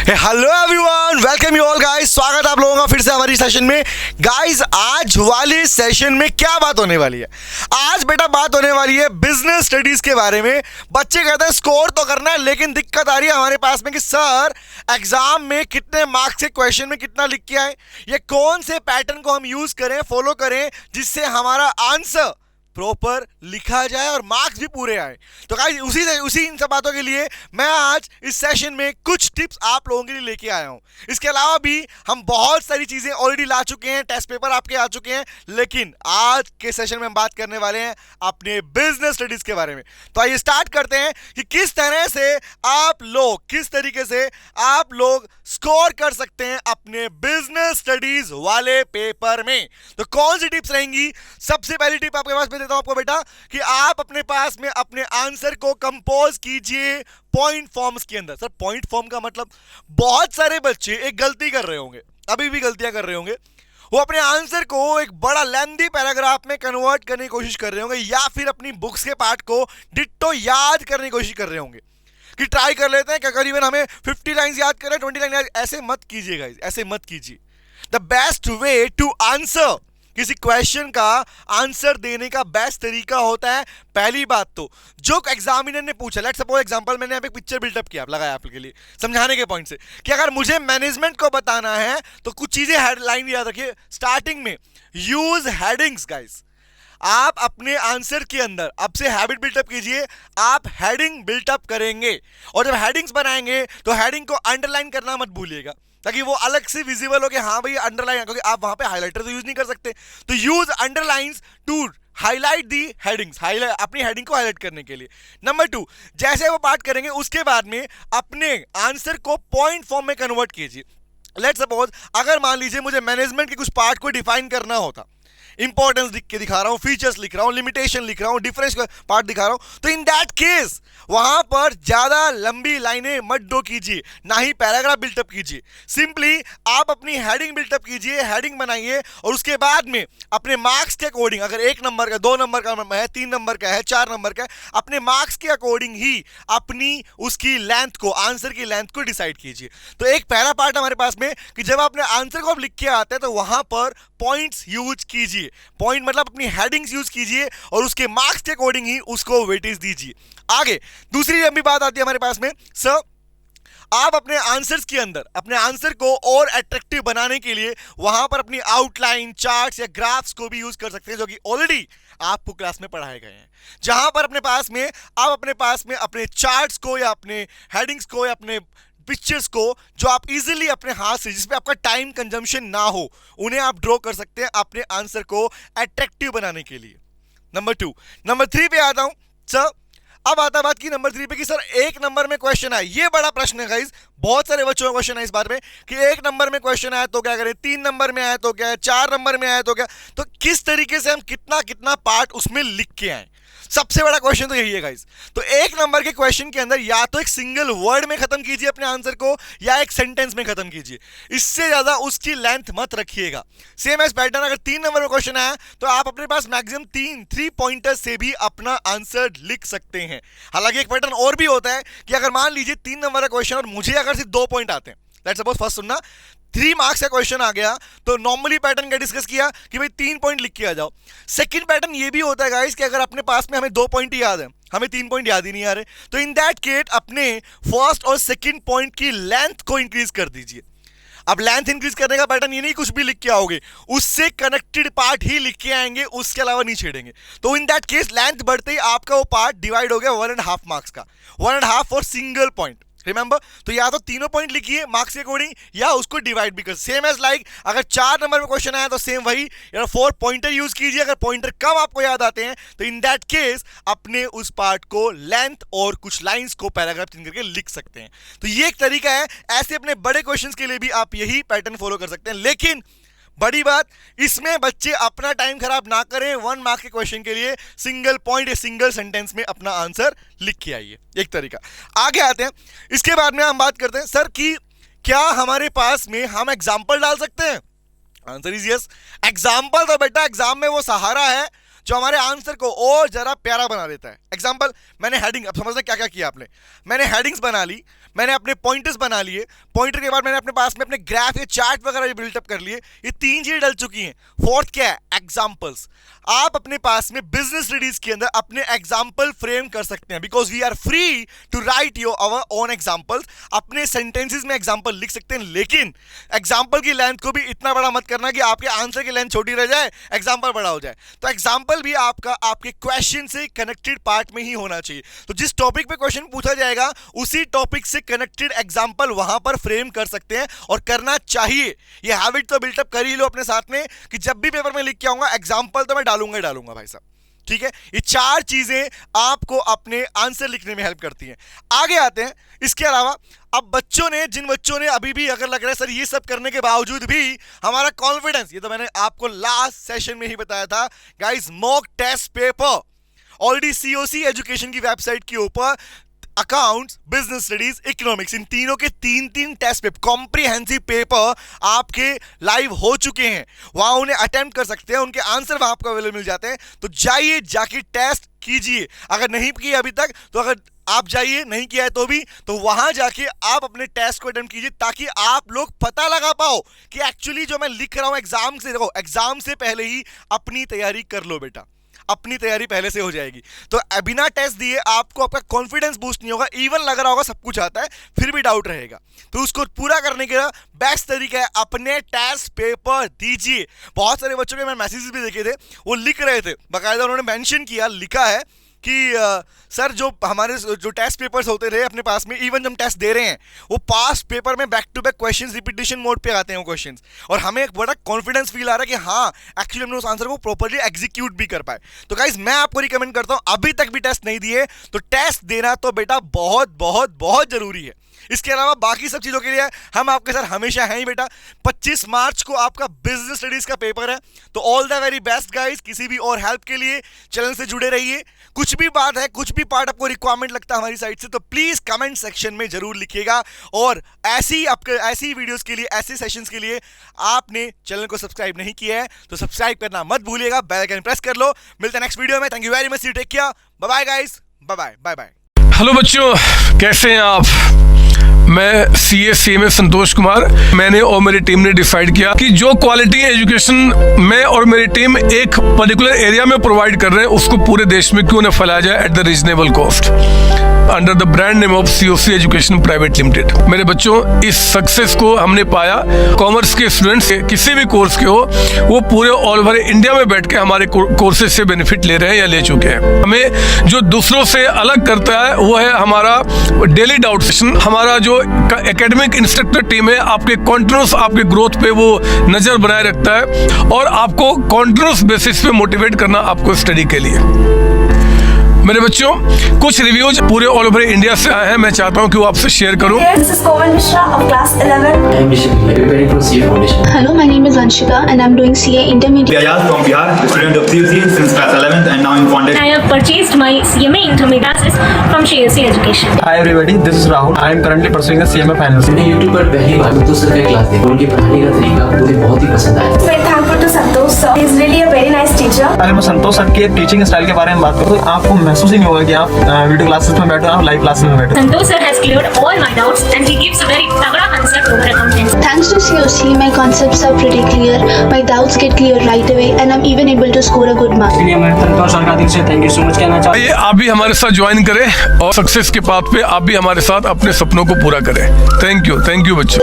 Hello everyone, welcome you all guys. स्वागत है आप लोगों का फिर से हमारी सेशन में। गाइस, आज वाली सेशन में क्या बात होने वाली है? आज बेटा बात होने वाली है बिजनेस स्टडीज के बारे में। बच्चे कहते हैं स्कोर तो करना है, लेकिन दिक्कत आ रही है हमारे पास में कि सर एग्जाम में कितने मार्क्स के क्वेश्चन में कितना लिख के आए, ये कौन से पैटर्न को हम यूज करें, फॉलो करें, जिससे हमारा आंसर प्रॉपर लिखा जाए और मार्क्स भी पूरे आए। तो गाइस उसी इन सब बातों के लिए मैं आज इस सेशन में कुछ टिप्स आप लोगों के लिए लेके आया हूं। इसके अलावा भी हम बहुत सारी चीजें ऑलरेडी ला चुके हैं, टेस्ट पेपर आपके आ चुके हैं, लेकिन आज के सेशन में हम बात करने वाले हैं अपने बिजनेस स्टडीज के बारे में। तो आइए स्टार्ट करते हैं कि किस तरीके से आप लोग स्कोर कर सकते हैं अपने बिजनेस स्टडीज वाले पेपर में। तो कौन सी टिप्स रहेंगी? सबसे पहली टिप आपके पास देता हूं आपको बेटा कि आप अपने पास में अपने आंसर को कंपोज कीजिए पॉइंट फॉर्म्स के अंदर। सर पॉइंट फॉर्म का मतलब, बहुत सारे बच्चे एक गलती कर रहे होंगे, अभी भी गलतियां कर रहे होंगे, वो अपने आंसर को एक बड़ा लेंथी पैराग्राफ में कन्वर्ट करने की कोशिश कर रहे होंगे, या फिर अपनी बुक्स के पार्ट को डिट्टो याद करने की कोशिश कर रहे होंगे कि ट्राई कर लेते हैं कि करीबन हमें 50 लाइंस याद करें, 20 लाइन याद। ऐसे मत कीजिएगा, ऐसे मत कीजिए। The best way to answer, किसी क्वेश्चन का आंसर देने का बेस्ट तरीका होता है, पहली बात तो जो एग्जामिनर ने पूछा, लेट्स सपोज एग्जांपल मैंने यहाँ पे पिक्चर बिल्डअप किया, लगाया आपके लिए समझाने के पॉइंट से कि अगर मुझे मैनेजमेंट को बताना है तो कुछ चीजें हेडलाइन याद रखिए। स्टार्टिंग में यूज हेडिंग्स गाइस। आप अपने आंसर के अंदर अब से हैबिट बिल्टअप कीजिए, आप हेडिंग बिल्टअप करेंगे, और जब हेडिंग्स बनाएंगे तो हेडिंग को अंडरलाइन करना मत भूलिएगा, ताकि वो अलग से विजिबल हो कि हाँ भाई अंडरलाइन, क्योंकि आप वहां पे हाइलाइटर तो यूज नहीं कर सकते। तो use underlines to highlight the headings, अपनी हेडिंग को हाईलाइट करने के लिए। नंबर 2, जैसे वो पार्ट करेंगे उसके बाद में अपने आंसर को पॉइंट फॉर्म में कन्वर्ट कीजिए। लेट्स सपोज अगर मान लीजिए मुझे मैनेजमेंट के कुछ पार्ट को डिफाइन करना होता, इंपॉर्टेंस लिख के दिखा रहा हूं, फीचर्स लिख रहा हूं, लिमिटेशन लिख रहा हूं, डिफरेंस का पार्ट दिखा रहा हूं, तो इन दैट केस वहां पर ज्यादा लंबी लाइनें मत ड्रॉ कीजिए, ना ही पैराग्राफ बिल्टअप कीजिए। सिंपली आप अपनी हेडिंग बिल्टअप कीजिए, हेडिंग बनाइए, और उसके बाद में अपने मार्क्स के अकॉर्डिंग, अगर 1 नंबर का, 2 नंबर का है, 3 नंबर का है, 4 नंबर का है, अपने मार्क्स के अकॉर्डिंग ही अपनी उसकी लेंथ को, आंसर की लेंथ को डिसाइड कीजिए। तो एक पहला पार्ट हमारे पास में कि जब अपने आंसर को आप लिख के आते हैं तो वहां पर पॉइंट्स यूज कीजिए। पॉइंट मतलब अपनी हेडिंग्स यूज कीजिए और उसके मार्क्स के अकॉर्डिंग ही उसको वेटेज दीजिए। आगे दूसरी लंबी बात आती है हमारे पास में, सर आप अपने आंसर्स के अंदर अपने आंसर को और अट्रैक्टिव बनाने के लिए वहां पर अपनी आउटलाइन, चार्ट्स या ग्राफ्स को भी यूज कर सकते हैं, जो कि ऑलरेडी आपको क्लास में पढ़ाए गए हैं, जहां पर अपने पास में अपने चार्ट्स को या अपने हेडिंग्स को या अपने पिक्चर्स को, जो आप इजीली अपने हाथ से, जिसमें आपका टाइम कंजम्पशन ना हो, उन्हें आप ड्रॉ कर सकते हैं अपने आंसर को अट्रैक्टिव बनाने के लिए। नंबर 2। नंबर 3 पे आता हूं सर। अब आता बात की नंबर 3 पे कि सर 1 नंबर में क्वेश्चन आए, ये बड़ा प्रश्न है गाइस, बहुत सारे बच्चों का क्वेश्चन है इस बारे में कि 1 नंबर में क्वेश्चन आया तो क्या करें, 3 नंबर में आया तो क्या, 4 नंबर में आया तो क्या। तो किस तरीके से हम कितना कितना पार्ट उसमें लिख के आए, सबसे बड़ा क्वेश्चन तो यही है गाइस। तो 1 नंबर के क्वेश्चन के अंदर या तो एक सिंगल वर्ड में खत्म कीजिए अपने आंसर को, या एक सेंटेंस में खत्म कीजिए, इससे ज्यादा उसकी लेंथ मत रखिएगा। सेम एज पैटर्न, अगर 3 नंबर में क्वेश्चन आया तो आप अपने पास मैक्सिमम 3 पॉइंटर्स से भी अपना आंसर लिख सकते हैं। हालांकि एक पैटर्न और भी होता है कि अगर मान लीजिए 3 नंबर का क्वेश्चन और मुझे अगर सिर्फ 2 पॉइंट आते हैं, लेट्स सपोज फर्स्ट सुनना, 3 मार्क्स का क्वेश्चन आ गया, तो नॉर्मली पैटर्न का डिस्कस किया कि भाई 3 पॉइंट लिख के आ जाओ। सेकंड पैटर्न ये भी होता है गाइस कि अगर अपने पास में हमें 2 पॉइंट ही याद है, हमें 3 पॉइंट याद ही नहीं आ रहे, तो इन दैट केस अपने फर्स्ट और सेकंड पॉइंट की लेंथ को इंक्रीज कर दीजिए। अब लेंथ इंक्रीज करने का पैटर्न ये नहीं कुछ भी लिख के आओगे, उससे कनेक्टेड पार्ट ही लिख के आएंगे, उसके अलावा नहीं छेड़ेंगे। तो इन दैट केस लेंथ बढ़ते ही आपका वो पार्ट डिवाइड हो गया 1.5 मार्क्स का, 1.5 फॉर सिंगल पॉइंट। रिमेंबर, तो या तो तीनों पॉइंट लिखिए मार्क्स के अकॉर्डिंग, या उसको डिवाइड भी कर, सेम एज लाइक अगर 4 नंबर में क्वेश्चन आया तो सेम वही 4 पॉइंटर यूज कीजिए। अगर पॉइंटर कम आपको याद आते हैं तो इन दैट केस अपने उस पार्ट को लेंथ और कुछ लाइंस को पैराग्राफ चेंज करके लिख सकते हैं। तो ये एक तरीका है। ऐसे अपने बड़े क्वेश्चंस के लिए भी आप यही पैटर्न फॉलो कर सकते हैं, लेकिन बड़ी बात, इसमें बच्चे अपना टाइम खराब ना करें। 1 मार्क के क्वेश्चन के लिए सिंगल पॉइंट या सिंगल सेंटेंस में अपना आंसर लिख के आइए, एक तरीका। आगे आते हैं, इसके बाद में हम बात करते हैं सर कि क्या हमारे पास में हम एग्जाम्पल डाल सकते हैं? Answer is yes. एग्जाम्पल तो बेटा एग्जाम में वो सहारा है जो हमारे आंसर को और जरा प्यारा बना देता है। एग्जाम्पल, मैंने हेडिंग, अब समझना क्या क्या किया आपने, मैंने हेडिंग्स बना ली, मैंने अपने पॉइंटर्स बना लिए, पॉइंटर के बाद मैंने अपने पास में अपने ग्राफ या चार्ट वगैरह बिल्डअप कर लिए। ये 3 चीजें डल चुकी हैं। फोर्थ क्या है? एग्जाम्पल्स। आप अपने पास में बिजनेस स्टडीज के अंदर अपने एग्जाम्पल फ्रेम कर सकते हैं, because we are free to write your our own examples. अपने सेंटेंसेस में एग्जाम्पल लिख सकते हैं, लेकिन एग्जाम्पल की लेंथ को भी इतना बड़ा मत करना कि आपके आंसर की लेंथ छोटी रह जाए, एग्जाम्पल बड़ा हो जाए। तो एग्जाम्पल भी आपका आपके क्वेश्चन से कनेक्टेड पार्ट में ही होना चाहिए। तो जिस टॉपिक पे क्वेश्चन पूछा जाएगा उसी टॉपिक से कनेक्टेड एग्जाम्पल वहां पर फ्रेम कर सकते हैं, और करना चाहिए। ये हैबिट तो बिल्टअप कर ही लो अपने साथ में कि जब भी पेपर में लिख के आऊंगा एग्जाम्पल तो मैं डालूंगा ही डालूंगा भाई साहब, ठीक है। ये 4 चीजें आपको अपने आंसर लिखने में हेल्प करती हैं। आगे आते हैं। इसके अलावा अब जिन बच्चों ने अभी भी अगर लग रहा है सर ये सब करने के बावजूद भी हमारा कॉन्फिडेंस, ये तो मैंने आपको लास्ट सेशन में ही बताया था guys, mock test paper already COC education की वेबसाइट के ऊपर अकाउंट्स, बिजनेस स्टडीज, इकोनॉमिक्स, इन तीनों के 3 टेस्ट पेपर, कॉम्प्रिहेंसिव पेपर आपके लाइव हो चुके हैं। वहां उन्हें अटेम्प्ट कर सकते हैं, उनके आंसर वहां आपको अवेलेबल मिल जाते हैं। तो जाइए, जाके टेस्ट कीजिए। अगर नहीं किया अभी तक तो अगर आप जाइए, नहीं किया है तो भी, तो वहां जाके आप अपने टेस्ट को अटेम्प्ट कीजिए, ताकि आप लोग पता लगा पाओ कि एक्चुअली जो मैं लिख रहा हूं एग्जाम से, देखो एग्जाम से पहले ही अपनी तैयारी कर लो बेटा, अपनी तैयारी पहले से हो जाएगी। तो बिना टेस्ट दिए आपको आपका कॉन्फिडेंस बूस्ट नहीं होगा। इवन लग रहा होगा सब कुछ आता है, फिर भी डाउट रहेगा। तो उसको पूरा करने के बेस्ट तरीका है अपने टेस्ट पेपर दीजिए। बहुत सारे बच्चों के मैं मैसेजेस भी देखे थे, वो लिख रहे थे, बाकायदा उन्होंने मेंशन किया, लिखा है कि सर जो हमारे जो टेस्ट पेपर्स होते रहे अपने पास में, इवन जब हम टेस्ट दे रहे हैं वो पास्ट पेपर में back to back questions repetition mode पे आते हैं वो क्वेश्चंस, और हमें एक बड़ा कॉन्फिडेंस फील आ रहा है कि हाँ एक्चुअली हमने उस आंसर को प्रॉपर्ली एग्जीक्यूट भी कर पाए। तो गाइज मैं आपको रिकमेंड करता हूं, अभी तक भी टेस्ट नहीं दिए तो टेस्ट देना तो बेटा बहुत बहुत बहुत जरूरी है। इसके अलावा बाकी सब चीजों के लिए हम आपके साथ हमेशा हैं ही बेटा। 25 मार्च को आपका बिजनेस स्टडीज का पेपर है, तो all the very best guys. किसी भी और हेल्प के लिए चैनल से जुड़े रहिए। कुछ भी बात है, कुछ भी पार्ट आपको रिक्वायरमेंट लगता है हमारी साइड से, तो प्लीज कमेंट सेक्शन में जरूर लिखिएगा। और ऐसी वीडियोस के लिए, ऐसे सेशंस के लिए आपने चैनल को सब्सक्राइब नहीं किया है तो सब्सक्राइब करना मत भूलिएगा, बेल आइकन प्रेस कर लो। मिलते हैं नेक्स्ट वीडियो में। Thank you very much, take care, bye bye guys, bye bye bye bye. Hello बच्चों, कैसे हैं आप? मैं CA संतोष कुमार। मैंने और मेरी टीम ने डिसाइड किया कि जो क्वालिटी एजुकेशन मैं और मेरी टीम एक पर्टिकुलर एरिया में प्रोवाइड कर रहे हैं उसको पूरे देश में क्यों न फैलाया जाए at the reasonable cost under the brand name of COC education private limited. मेरे बच्चों, इस सक्सेस को हमने पाया, कॉमर्स के स्टूडेंट्स किसी भी कोर्स के हो, वो पूरे ऑल ओवर इंडिया में बैठ के हमारे कोर्सेज से बेनिफिट ले रहे हैं या ले चुके हैं। हमें जो दूसरों से अलग करता है वो है हमारा डेली डाउट सेशन। हमारा जो एकेडमिक इंस्ट्रक्टर टीम है आपके कॉन्टिन्यूस आपके ग्रोथ पे वो नजर बनाए रखता है और आपको कॉन्टिन्यूस बेसिस पे मोटिवेट करना आपको स्टडी के लिए। मेरे बच्चों, कुछ रिव्यूज पूरे ऑल ओवर इंडिया से आए हैं, मैं चाहता हूं कि वो आपसे शेयर करूं। This is Komal Mishra of class 11. I am Mishra, preparing for CA Foundation. Hello, my name is Anshika and I'm doing CA Intermediate. Ayaz from Bihar, student of COC since class 11th and now in Foundation. I have purchased my CMA Intermediate classes from COC Education. Hi everybody, this is Rahul. I am currently pursuing a CMA Finance. मैंने YouTube पर पहली बार संतोष sir का class देखा, उनके पढ़ाने का तरीका मुझे बहुत ही पसंद आया। Very thankful to Santosh sir. He is really a very nice teacher. अगर मैं संतोष सर के टीचिंग स्टाइल के बारे में बात करूँ तो आपको महसूस ही नहीं होगा कि आप वीडियो क्लासेस में बैठो, आप लाइव क्लासेस में बैठो। Santosh sir has cleared all my doubts and he gives a very तगड़ा concept over accountancy. Thanks to COC, my concepts are pretty clear, my doubts get clear right away and I'm even able to score a good mark. इसलिए मैं संतोष sir का दिल से thank you so much कहना चाहता हूँ। आइए आप भी हमारे साथ ज्वाइन करें और सक्सेस के पाथ पे आप भी हमारे साथ अपने सपनों को पूरा करें। थैंक यू बच्चों।